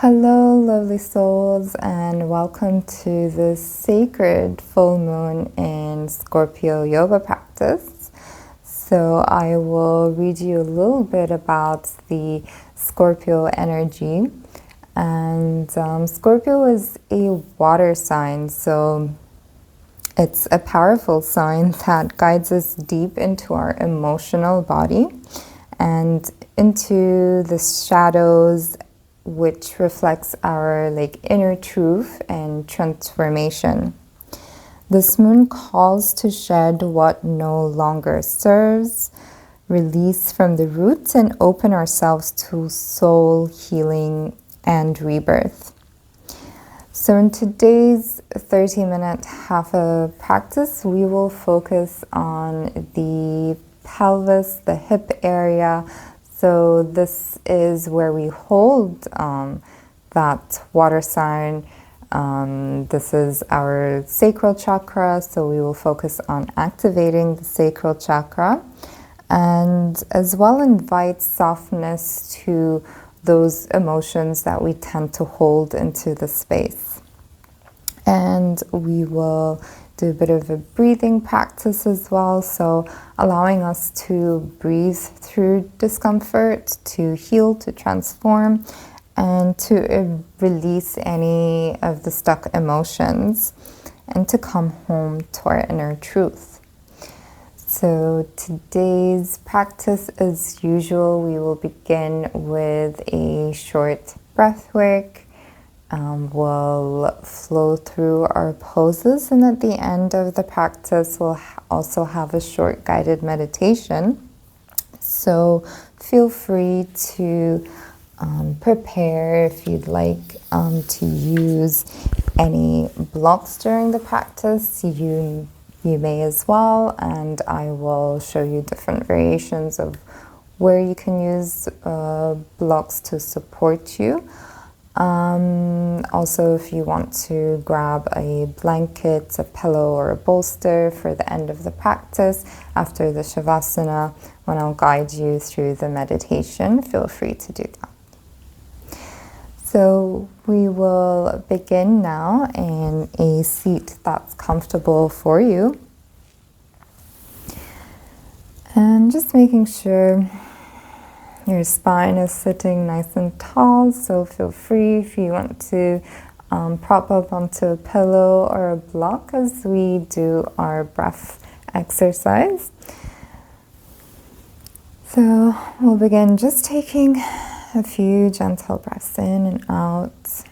Hello, lovely souls, and welcome to this sacred full moon in Scorpio yoga practice. So I will read you a little bit about the Scorpio energy. And Scorpio is a water sign, so it's a powerful sign that guides us deep into our emotional body and into the shadows, which reflects our inner truth and transformation. This moon calls to shed what no longer serves, release from the roots, and open ourselves to soul healing and rebirth. So in today's 30-minute hatha practice, we will focus on the pelvis, the hip area. So this is where we hold that water sign. This is our sacral chakra, so we will focus on activating the sacral chakra and as well invite softness to those emotions that we tend to hold into the space. And we will do a bit of a breathing practice as well, so allowing us to breathe through discomfort, to heal, to transform, and to release any of the stuck emotions and to come home to our inner truth. So today's practice, as usual, we will begin with a short breath work. We'll flow through our poses, and at the end of the practice we'll also have a short guided meditation. So feel free to prepare if you'd like to use any blocks during the practice. You may as well, and I will show you different variations of where you can use blocks to support you. Also, if you want to grab a blanket, a pillow, or a bolster for the end of the practice after the Shavasana, when I'll guide you through the meditation, feel free to do that. So we will begin now in a seat that's comfortable for you. And just making sure your spine is sitting nice and tall, so feel free if you want to prop up onto a pillow or a block as we do our breath exercise. So we'll begin just taking a few gentle breaths in and out,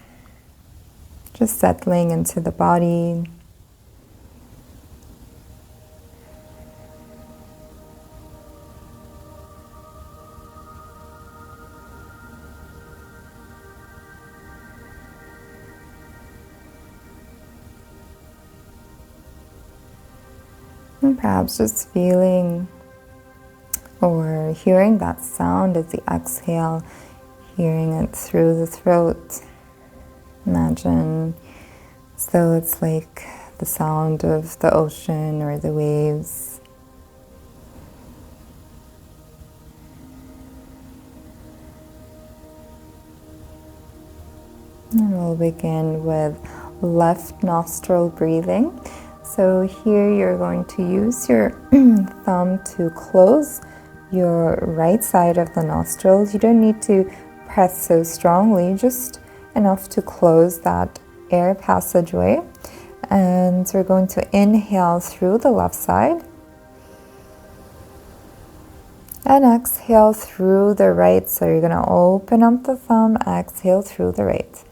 just settling into the body. And perhaps just feeling or hearing that sound as you exhale, hearing it through the throat. Imagine as though it's like the sound of the ocean or the waves. And we'll begin with left nostril breathing. So here you're going to use your thumb to close your right side of the nostrils. You don't need to press so strongly, just enough to close that air passageway. And we're going to inhale through the left side and exhale through the right. So you're going to open up the thumb, exhale through the right.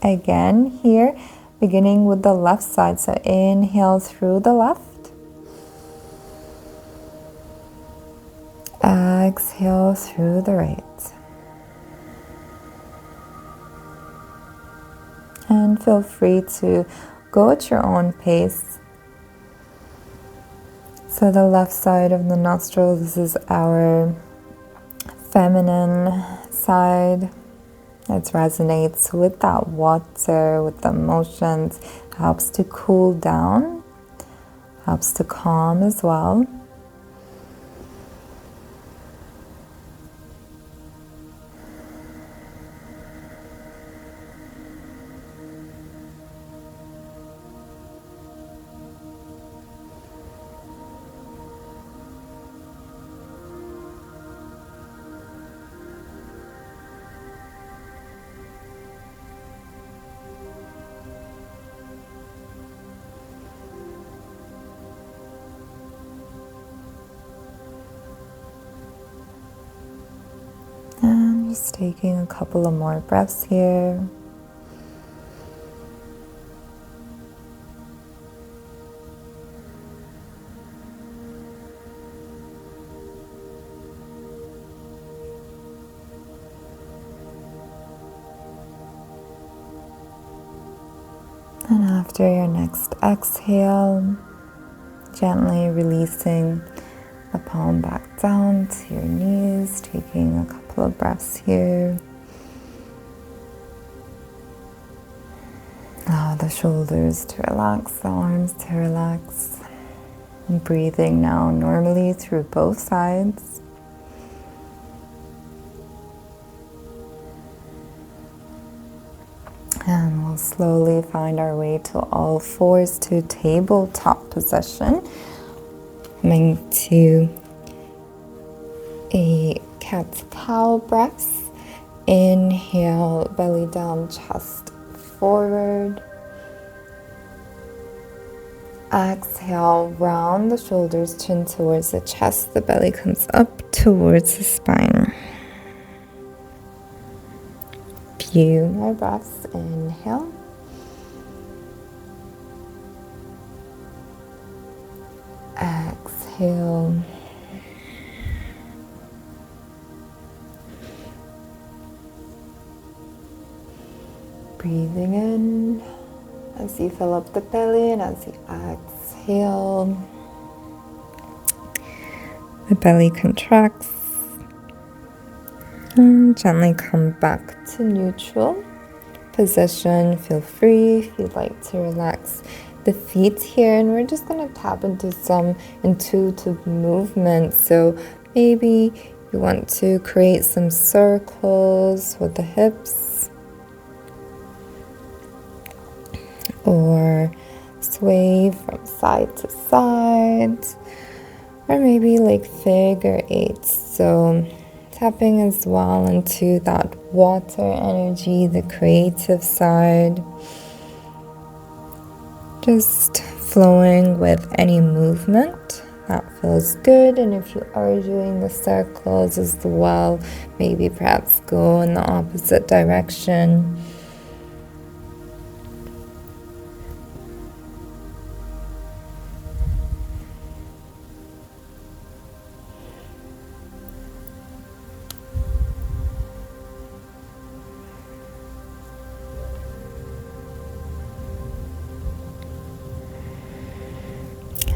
Again here, beginning with the left side. So inhale through the left. Exhale through the right. And feel free to go at your own pace. So the left side of the nostril, this is our feminine side. It resonates with that water, with the emotions, helps to cool down, helps to calm as well. And just taking a couple of more breaths here. And after your next exhale, gently releasing the palm back down to your knees, taking a couple of breaths here. Allow the shoulders to relax, the arms to relax. And breathing now normally through both sides. And we'll slowly find our way to all fours to tabletop position. Coming to a cat-cow breath. Inhale, belly down, chest forward. Exhale, round the shoulders, chin towards the chest. The belly comes up towards the spine. Few more breaths. Inhale. Exhale. Breathing in as you fill up the belly, and as you exhale, the belly contracts. And gently come back to neutral position. Feel free if you'd like to relax the feet here, and we're just going to tap into some intuitive movement. So maybe you want to create some circles with the hips, or sway from side to side, or maybe like figure eights. So tapping as well into that water energy, the creative side. Just flowing with any movement that feels good. And if you are doing the circles as well, maybe perhaps go in the opposite direction.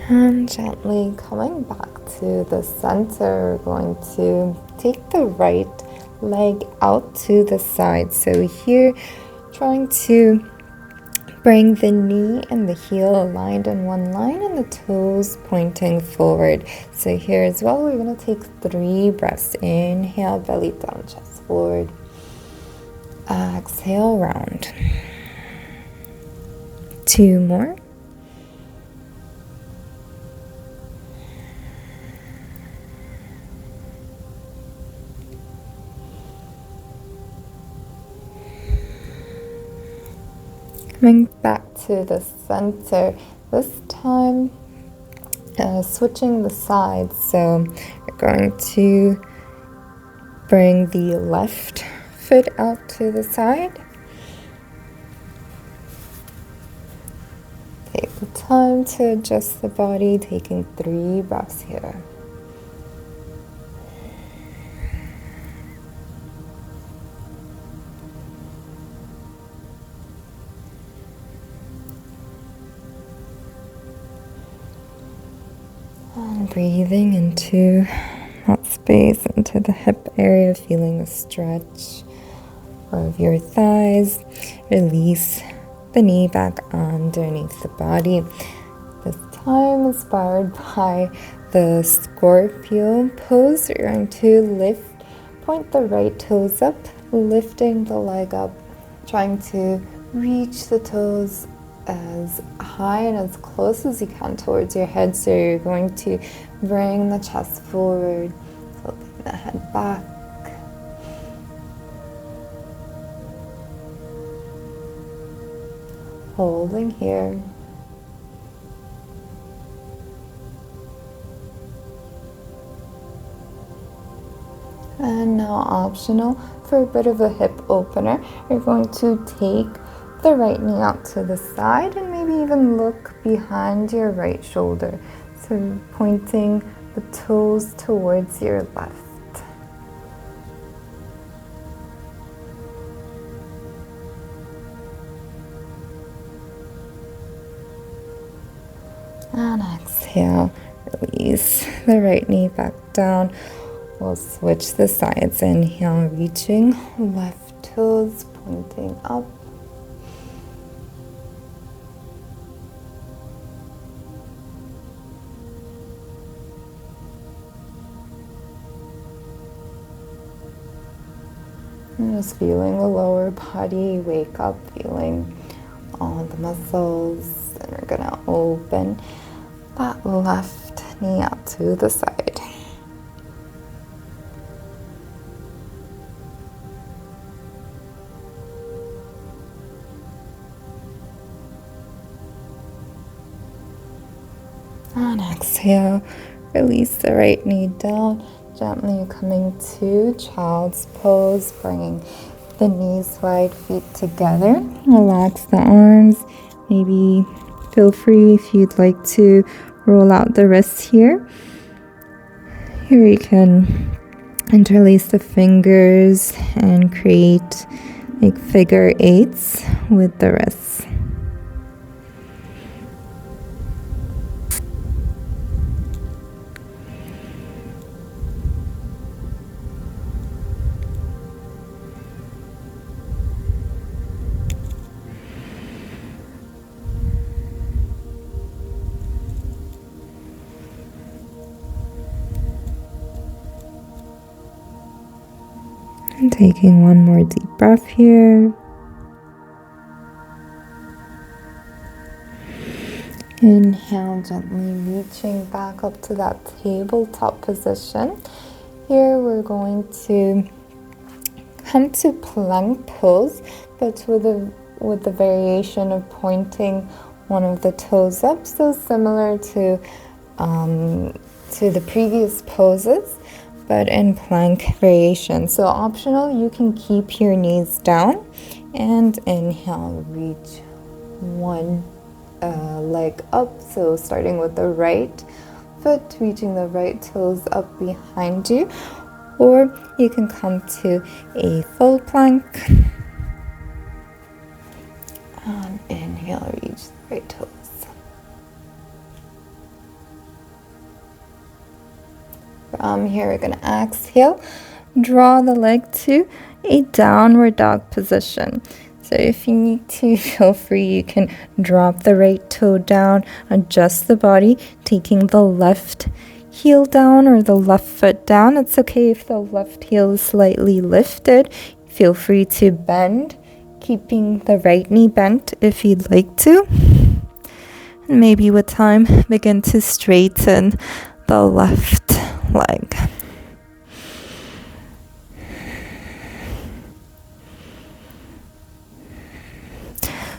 And gently coming back to the center, we're going to take the right leg out to the side. So here, trying to bring the knee and the heel aligned in one line and the toes pointing forward. So here as well, we're going to take 3 breaths. Inhale, belly down, chest forward. Exhale, round. 2 more. Coming back to the center, this time switching the sides. So we're going to bring the left foot out to the side. Take the time to adjust the body, taking 3 breaths here. And breathing into that space, into the hip area, feeling the stretch of your thighs. Release the knee back underneath the body. This time inspired by the Scorpio pose, you're going to point the right toes up, lifting the leg up, trying to reach the toes as high and as close as you can towards your head. So you're going to bring the chest forward, flipping the head back. Holding here. And now optional, for a bit of a hip opener, you're going to take the right knee out to the side and maybe even look behind your right shoulder. So pointing the toes towards your left. And exhale, release the right knee back down. We'll switch the sides. Inhale, reaching left toes, pointing up. And just feeling the lower body wake up, feeling all the muscles. And we're gonna open that left knee out to the side. And exhale, release the right knee down. Gently coming to child's pose, bringing the knees wide, feet together. Relax the arms. Maybe feel free if you'd like to roll out the wrists here. Here you can interlace the fingers and create like figure eights with the wrists. And taking one more deep breath here. Inhale, gently reaching back up to that tabletop position. Here we're going to come to plank pose, but with the variation of pointing one of the toes up, so similar to the previous poses, but in plank variation. So optional, you can keep your knees down and inhale, reach one leg up. So starting with the right foot, reaching the right toes up behind you, or you can come to a full plank and inhale, reach the right toes. From here, we're going to exhale, draw the leg to a downward dog position. So if you need to, feel free, you can drop the right toe down, adjust the body, taking the left heel down or the left foot down. It's okay if the left heel is slightly lifted. Feel free to bend, keeping the right knee bent if you'd like to. And maybe with time, begin to straighten the left leg.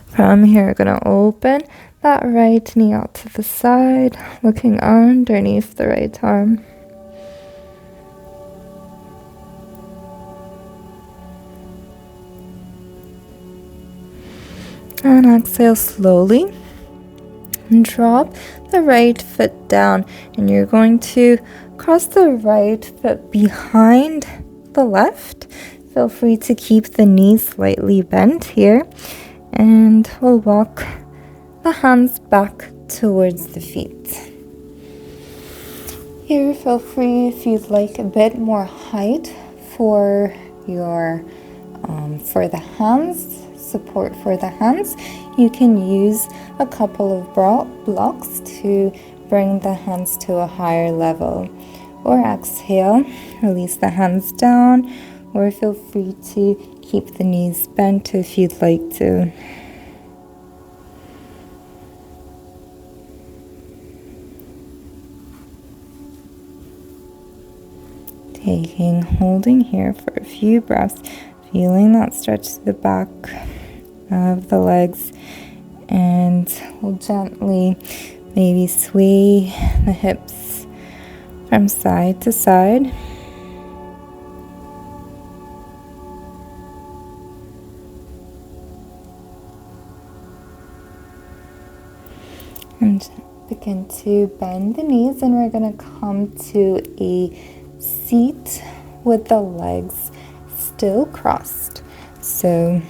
From here, we're going to open that right knee out to the side, looking underneath the right arm. And exhale slowly. And drop the right foot down, and you're going to cross the right foot behind the left. Feel free to keep the knees slightly bent here, and we'll walk the hands back towards the feet. Here, feel free if you'd like a bit more height for your for the hands, support for the hands. You can use a couple of blocks to bring the hands to a higher level. Or exhale, release the hands down, or feel free to keep the knees bent if you'd like to. Holding here for a few breaths, feeling that stretch to the back of the legs, and we'll gently maybe sway the hips from side to side. And begin to bend the knees, and we're going to come to a seat with the legs still crossed. So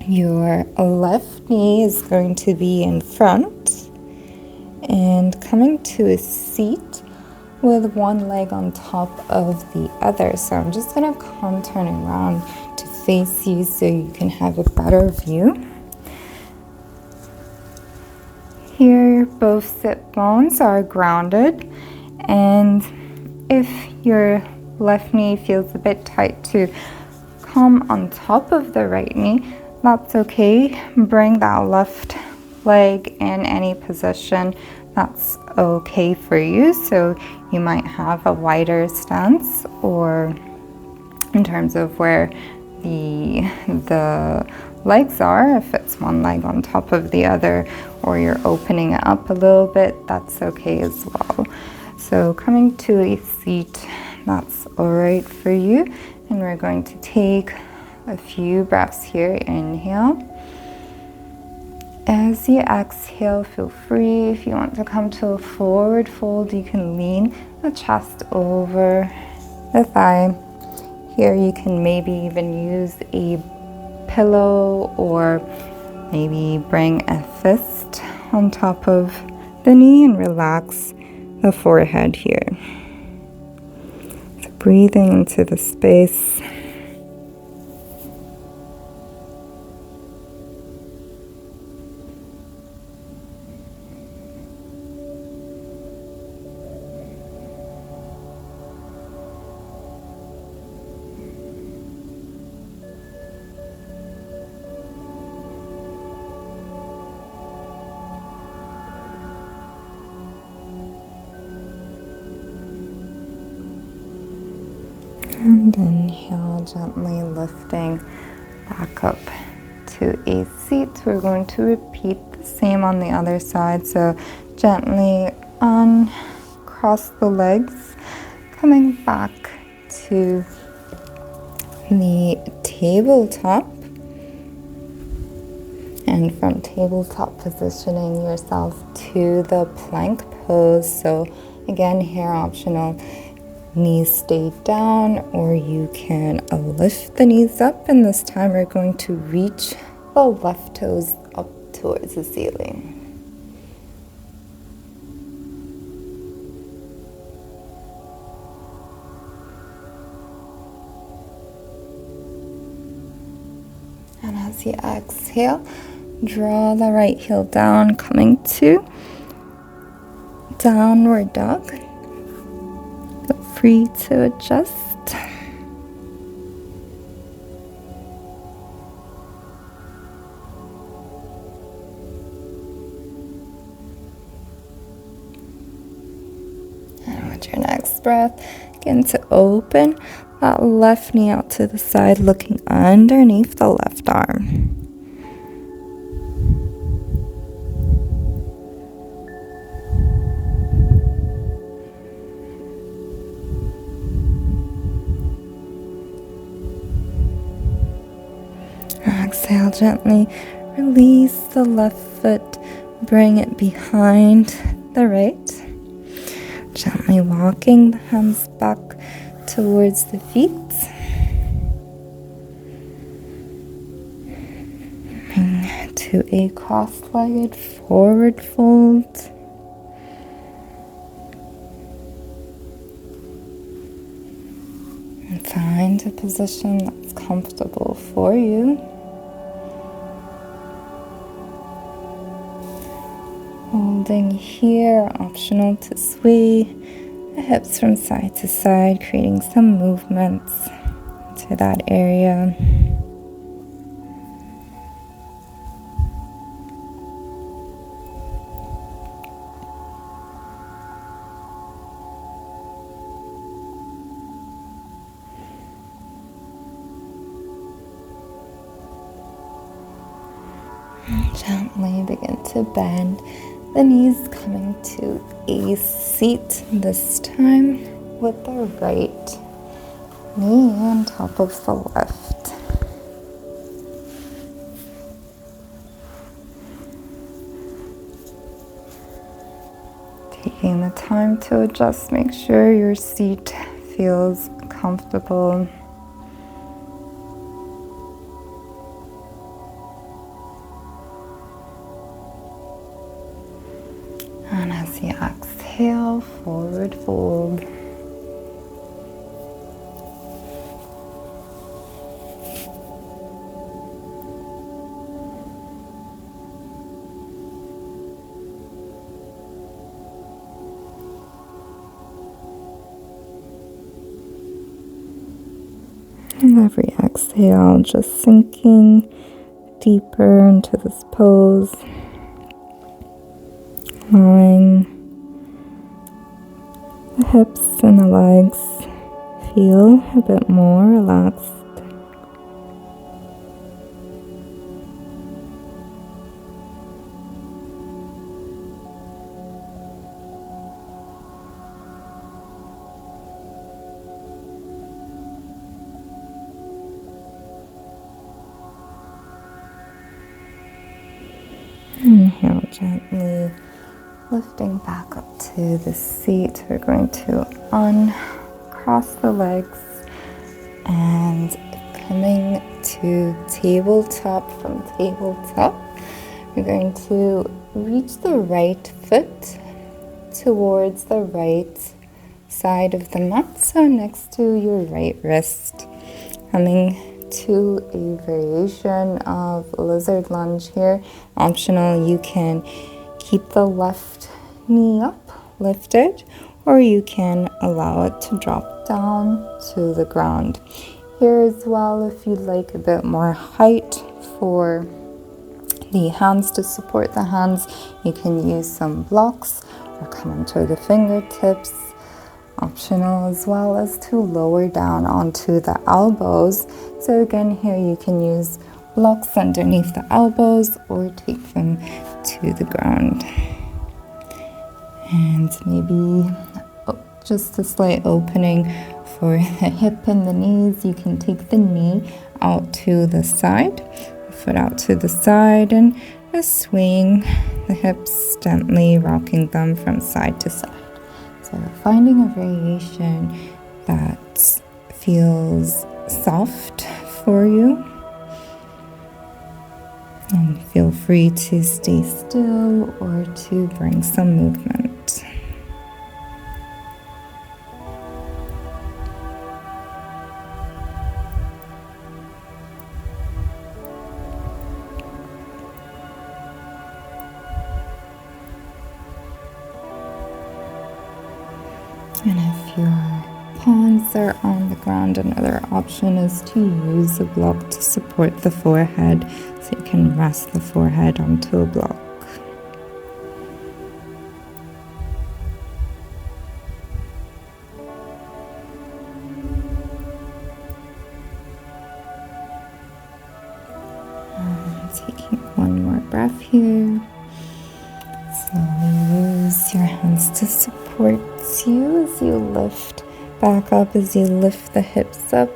your left knee is going to be in front and coming to a seat with one leg on top of the other. So I'm just going to come turning around to face you so you can have a better view. Here, both sit bones are grounded, and if your left knee feels a bit tight to come on top of the right knee, that's okay. Bring that left leg in any position that's okay for you. So you might have a wider stance, or in terms of where the legs are, if it's one leg on top of the other, or you're opening it up a little bit, that's okay as well. So coming to a seat, that's all right for you. And we're going to take a few breaths here. Inhale. As you exhale, feel free. If you want to come to a forward fold, you can lean the chest over the thigh. Here you can maybe even use a pillow, or maybe bring a fist on top of the knee and relax the forehead here. So breathing into the space. And inhale, gently lifting back up to a seat. We're going to repeat the same on the other side. So gently uncross the legs, coming back to the tabletop. And from tabletop, positioning yourself to the plank pose. So again, here optional. Knees stay down, or you can lift the knees up, and this time we're going to reach the left toes up towards the ceiling. And as you exhale, draw the right heel down, coming to downward dog. Free to adjust. And with your next breath, begin to open that left knee out to the side, looking underneath the left arm. Exhale, gently release the left foot, bring it behind the right. Gently walking the hands back towards the feet. Bring to a cross-legged forward fold. And find a position that's comfortable for you. Holding here, optional to sway the hips from side to side, creating some movements to that area. And gently begin to bend the knees, coming to a seat this time with the right knee on top of the left. taking the time to adjust, make sure your seat feels comfortable. And as you exhale, forward fold. And every exhale, just sinking deeper into this pose, allowing the hips and the legs feel a bit more relaxed. Inhale gently, lifting back up to the seat. We're going to uncross the legs and coming to tabletop. From tabletop, we're going to reach the right foot towards the right side of the mat, so next to your right wrist. Coming to a variation of lizard lunge here. Optional, you can keep the left knee up, lifted, or you can allow it to drop down to the ground. Here as well, if you'd like a bit more height for the hands to support the hands, you can use some blocks or come onto the fingertips. Optional as well as to lower down onto the elbows. So again, here you can use blocks underneath the elbows or take them to the ground. And maybe just a slight opening for the hip and the knees. You can take the knee out to the side, foot out to the side, and just swaying the hips gently, rocking them from side to side. So finding a variation that feels soft for you. And feel free to stay still or to bring some movement. And if your palms are on the ground, another option is to use a block to support the forehead, so you can rest the forehead onto a block. Taking one more breath here. Slowly use your hands to support you as you lift back up, as you lift the hips up,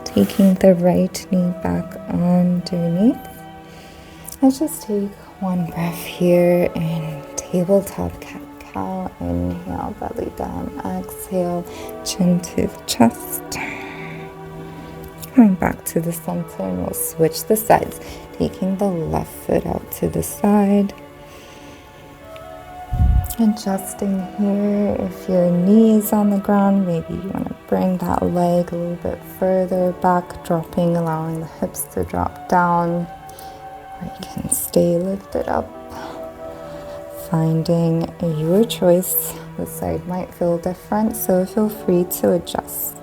taking the right knee back underneath. Let's just take one breath here in tabletop cat-cow. Inhale, belly down, exhale, chin to the chest. Coming back to the center, and we'll switch the sides, taking the left foot out to the side. Adjusting here. If your knee is on the ground, maybe you want to bring that leg a little bit further back, dropping, allowing the hips to drop down. Or you can stay lifted up. Finding your choice. The side might feel different, so feel free to adjust.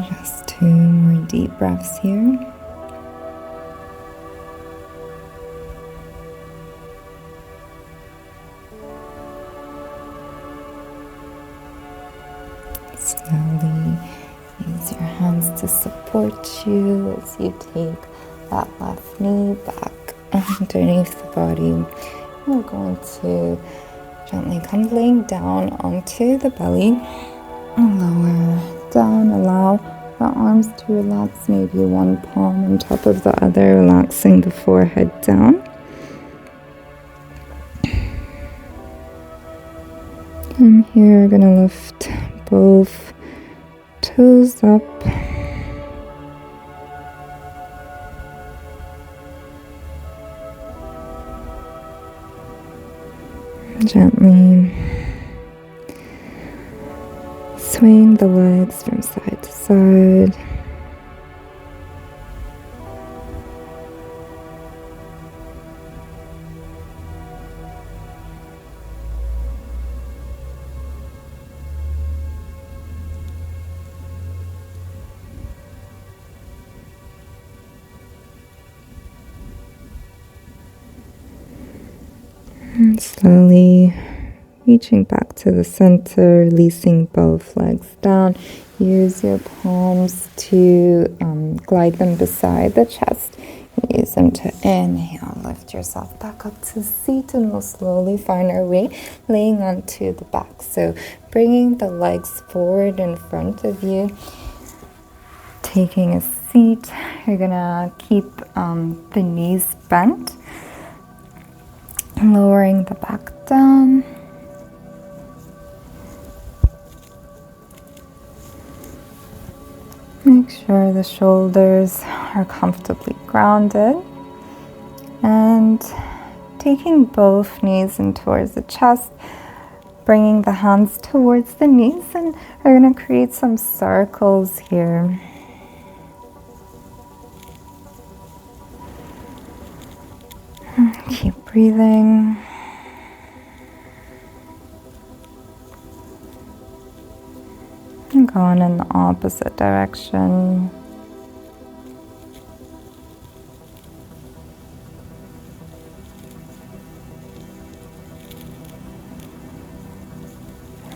Just 2 more deep breaths here. Slowly use your hands to support you as you take that left knee back underneath the body. We're going to gently come laying down onto the belly. Lower down, allow the arms to relax, maybe one palm on top of the other, relaxing the forehead down. And here we're going to lift both toes up. Gently swaying the legs from side to side. And slowly reaching back to the center, releasing both legs down. Use your palms to glide them beside the chest. Use them to inhale, lift yourself back up to seat, and we'll slowly find our way laying onto the back. So bringing the legs forward in front of you, taking a seat. You're gonna keep the knees bent, lowering the back down. Make sure the shoulders are comfortably grounded, and taking both knees in towards the chest, bringing the hands towards the knees, and we're going to create some circles here. Keep breathing. And going in the opposite direction.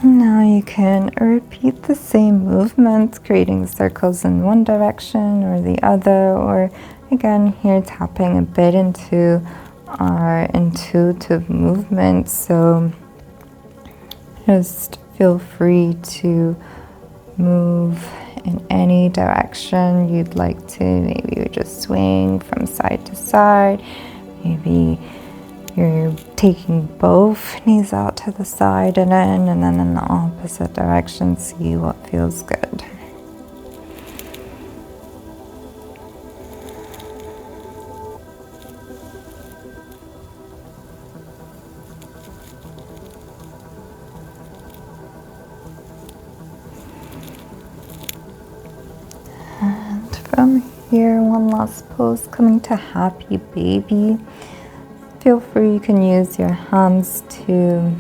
Now you can repeat the same movement, creating circles in one direction or the other, or again here tapping a bit into our intuitive movement. So just feel free to move in any direction you'd like to. Maybe you're just swaying from side to side. Maybe you're taking both knees out to the side and in, and then in the opposite direction. See what feels good. From here, one last pose, coming to happy baby. Feel free, you can use your hands to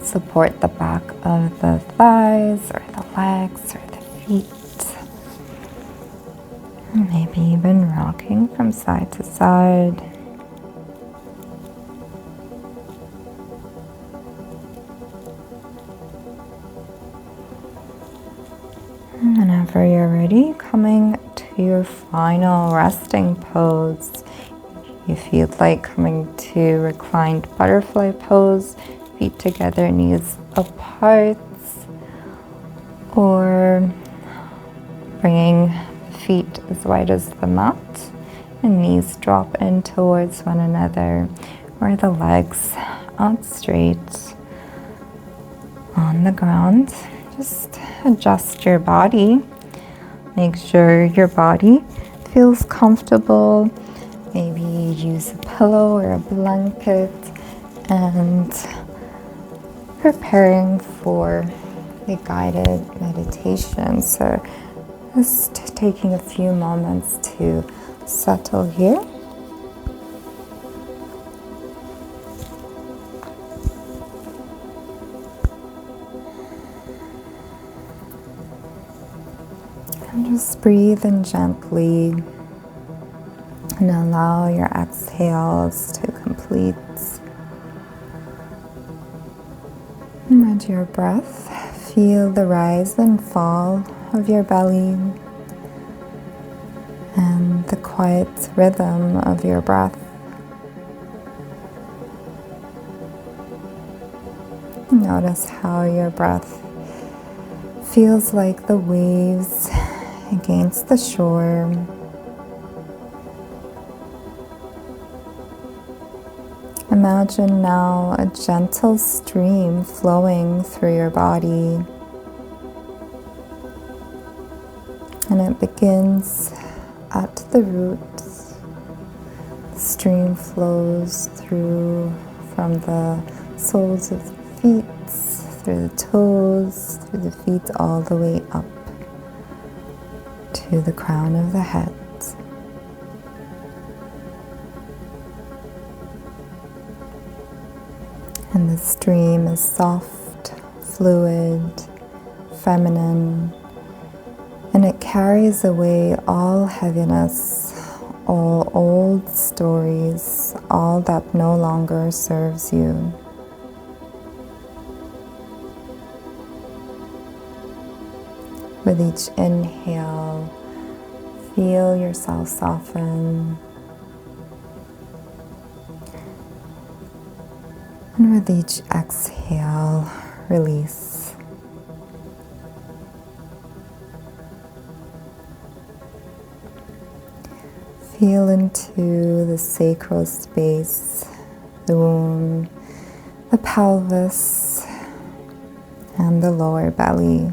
support the back of the thighs or the legs or the feet. And maybe even rocking from side to side. Whenever you're ready, coming to your final resting pose. If you'd like, coming to reclined butterfly pose, feet together, knees apart, or bringing feet as wide as the mat and knees drop in towards one another, or the legs out straight on the ground. Just adjust your body. Make sure your body feels comfortable. Maybe use a pillow or a blanket, and preparing for the guided meditation. So just taking a few moments to settle here. And just breathe in gently and allow your exhales to complete. And your breath, Feel the rise and fall of your belly and the quiet rhythm of your breath. Notice how your breath feels like the waves against the shore. Imagine now a gentle stream flowing through your body, and it begins at the roots. The stream flows through from the soles of the feet, through the toes, through the feet, all the way up to the crown of the head. And the stream is soft, fluid, feminine, and it carries away all heaviness, all old stories, all that no longer serves you. With each inhale, feel yourself soften. And with each exhale, release. Feel into the sacral space, the womb, the pelvis, and the lower belly.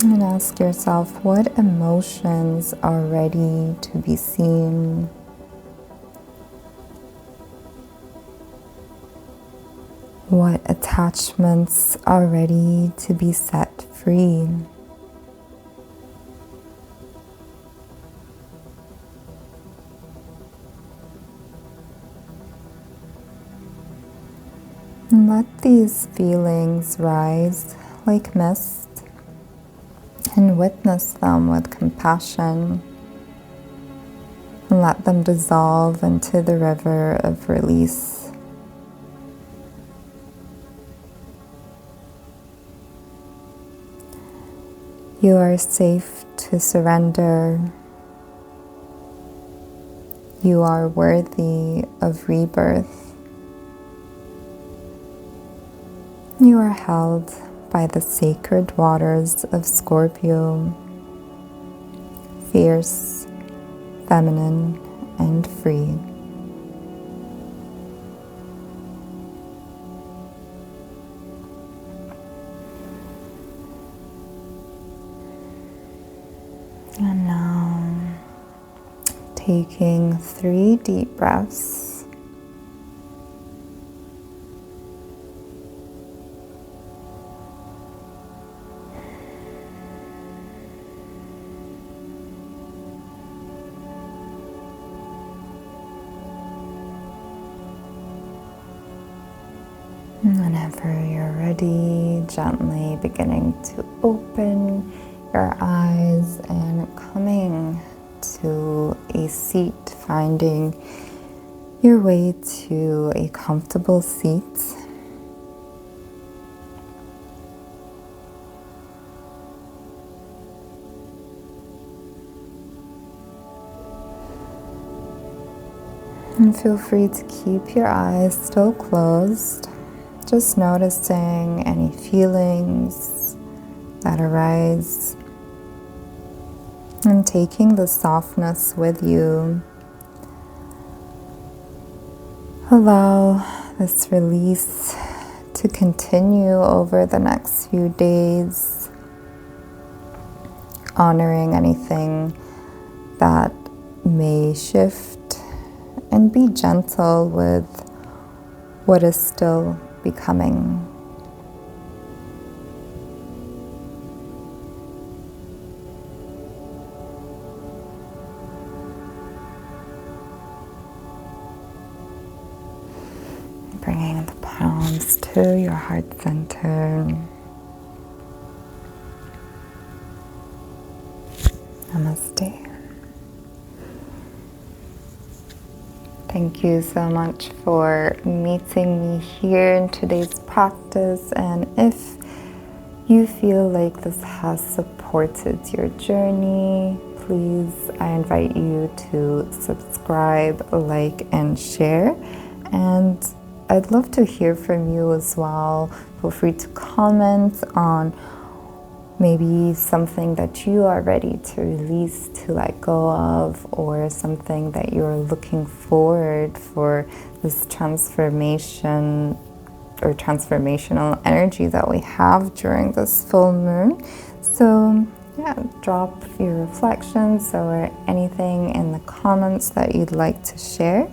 And ask yourself, what emotions are ready to be seen? What attachments are ready to be set free? And let these feelings rise like mist, and witness them with compassion, and let them dissolve into the river of release. You are safe to surrender. You are worthy of rebirth. You are held by the sacred waters of Scorpio, fierce, feminine, and free. And now, taking 3 deep breaths. Whenever you're ready, gently beginning to open your eyes and coming to a seat, finding your way to a comfortable seat. And feel free to keep your eyes still closed. Just noticing any feelings that arise and taking the softness with you. Allow this release to continue over the next few days, honoring anything that may shift, and be gentle with what is still becoming. Bringing the palms to your heart center. Namaste. Thank you so much for meeting me here in today's practice. And if you feel like this has supported your journey, please, I invite you to subscribe, like, and share. And I'd love to hear from you as well. Feel free to comment on maybe something that you are ready to release, to let go of, or something that you're looking forward for this transformation or transformational energy that we have during this full moon. So yeah, drop your reflections or anything in the comments that you'd like to share.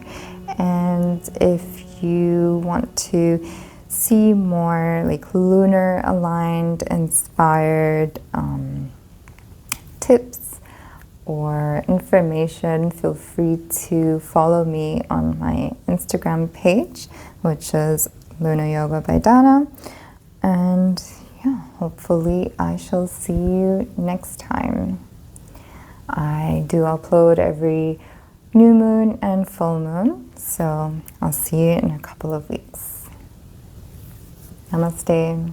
And if you want to see more like lunar aligned, inspired tips or information, feel free to follow me on my Instagram page, which is LunaYogaByDana. And yeah, hopefully I shall see you next time. I do upload every new moon and full moon, so I'll see you in a couple of weeks. Namaste.